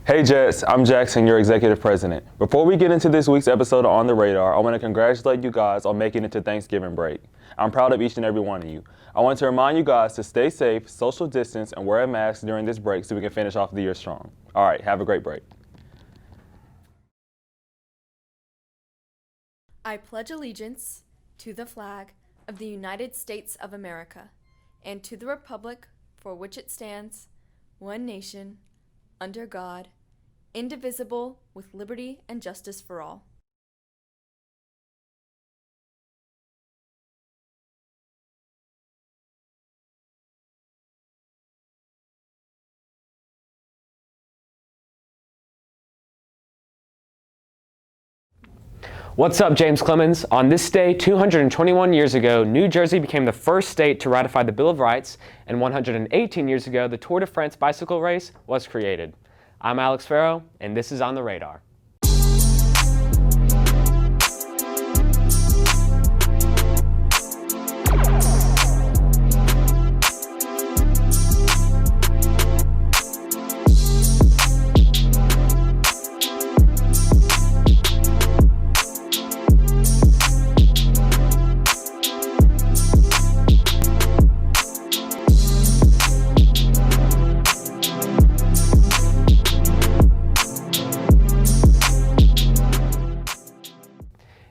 Hey Jets, I'm Jackson, your executive president. Before we get into this week's episode of On the Radar, I want to congratulate you guys on making it to Thanksgiving break. I'm proud of each and every one of you. I want to remind you guys to stay safe, social distance, and wear a mask during this break so we can finish off the year strong. All right, have a great break. I pledge allegiance to the flag of the United States of America and to the republic for which it stands, one nation, under God, indivisible, with liberty and justice for all. What's up, James Clemens? On this day, 221 years ago, New Jersey became the first state to ratify the Bill of Rights, and 118 years ago, the Tour de France bicycle race was created. I'm Alex Farrow, and this is On the Radar.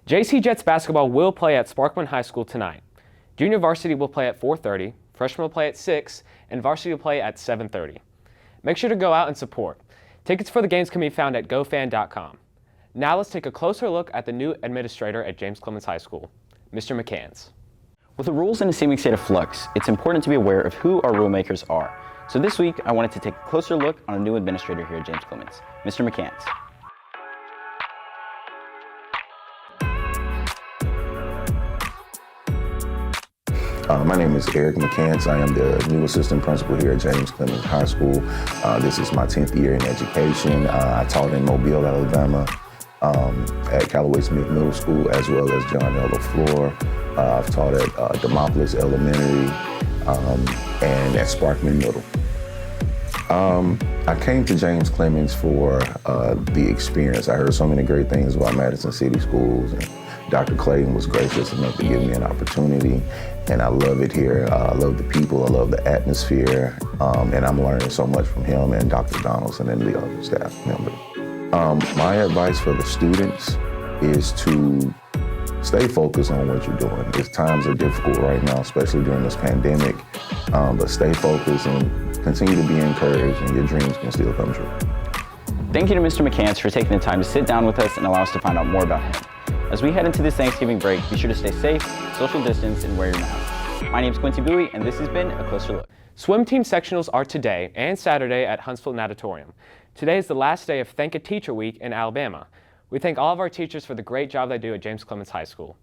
JCHS basketball will play at Sparkman High School tonight. Junior varsity will play at 4:30, freshman will play at 6, and varsity will play at 7:30. Make sure to go out and support. Tickets for the games can be found at gofan.com. Now let's take a closer look at the new administrator at James Clemens High School, Mr. McCants. With the rules in a seeming state of flux, it's important to be aware of who our rule makers are. So this week, I wanted to take a closer look on a new administrator here at James Clemens, Mr. McCants. My name is Eric McCants. I am the new assistant principal here at James Clemens High School. This is my 10th year in education. I taught in Mobile, Alabama, at Callaway Smith Middle School, as well as John L. LaFleur. I've taught at Demopolis Elementary and at Sparkman Middle. I came to James Clemens for the experience. I heard so many great things about Madison City Schools, and Dr. Clayton was gracious enough to give me an opportunity, and I love it here. I love the people, I love the atmosphere, and I'm learning so much from him and Dr. Donaldson and the other staff members. My advice for the students is to stay focused on what you're doing. Times are difficult right now, especially during this pandemic, but stay focused and continue to be encouraged, and your dreams can still come true. Thank you to Mr. McCants for taking the time to sit down with us and allow us to find out more about him. As we head into this Thanksgiving break, be sure to stay safe, social distance, and wear your mask. My name is Quincy Bowie, and this has been A Closer Look. Swim team sectionals are today and Saturday at Huntsville Natatorium. Today is the last day of Thank a Teacher Week in Alabama. We thank all of our teachers for the great job they do at James Clemens High School.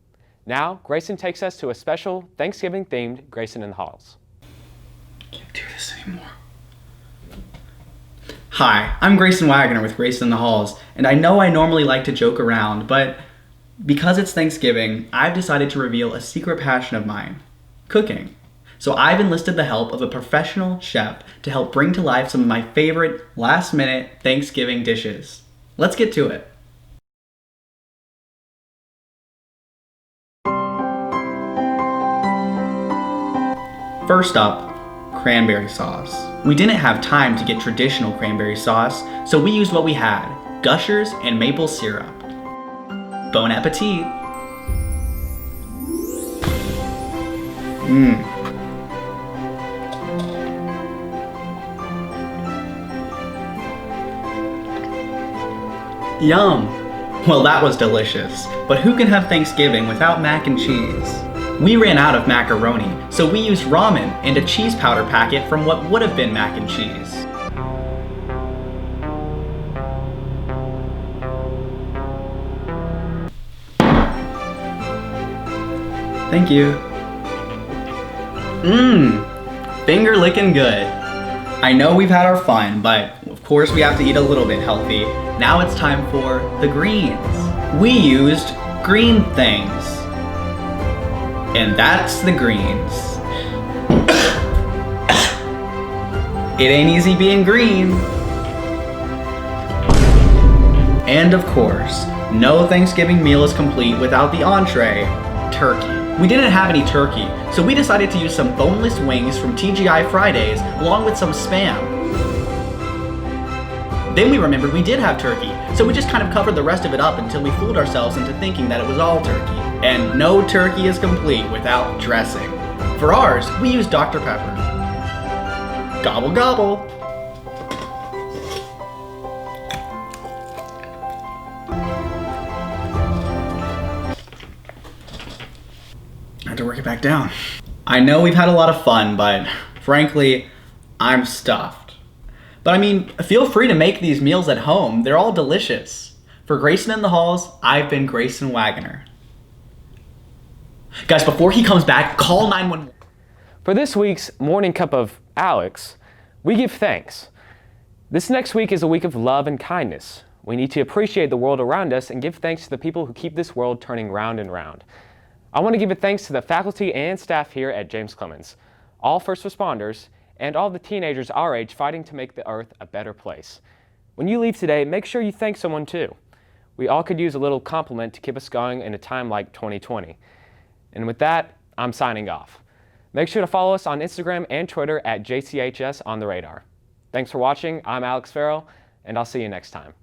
Now, Grayson takes us to a special Thanksgiving-themed Grayson in the Halls. I can't do this anymore. Hi, I'm Grayson Wagner with Grayson in the Halls, and I know I normally like to joke around, but because it's Thanksgiving, I've decided to reveal a secret passion of mine, cooking. So I've enlisted the help of a professional chef to help bring to life some of my favorite last-minute Thanksgiving dishes. Let's get to it. First up, cranberry sauce. We didn't have time to get traditional cranberry sauce, so we used what we had, Gushers and maple syrup. Bon appetit! Yum! Well, that was delicious, but who can have Thanksgiving without mac and cheese? We ran out of macaroni, so we used ramen and a cheese powder packet from what would have been mac and cheese. Thank you. Finger licking good. I know we've had our fun, but of course we have to eat a little bit healthy. Now it's time for the greens. We used green things. And that's the greens. It ain't easy being green. And of course, no Thanksgiving meal is complete without the entree, turkey. We didn't have any turkey, so we decided to use some boneless wings from TGI Fridays along with some Spam. Then we remembered we did have turkey, so we just kind of covered the rest of it up until we fooled ourselves into thinking that it was all turkey. And no turkey is complete without dressing. For ours, we used Dr. Pepper. Gobble gobble! I had to work it back down. I know we've had a lot of fun, but frankly, I'm stuffed. But I mean, feel free to make these meals at home. They're all delicious. For Grayson in the Halls, I've been Grayson Wagner. Guys, before he comes back, call 911. For this week's Morning Cup of Alex, we give thanks. This next week is a week of love and kindness. We need to appreciate the world around us and give thanks to the people who keep this world turning round and round. I want to give a thanks to the faculty and staff here at James Clemens, all first responders, and all the teenagers our age fighting to make the earth a better place. When you leave today, make sure you thank someone too. We all could use a little compliment to keep us going in a time like 2020. And with that, I'm signing off. Make sure to follow us on Instagram and Twitter at JCHS On the Radar. Thanks for watching. I'm Alex Farrell, and I'll see you next time.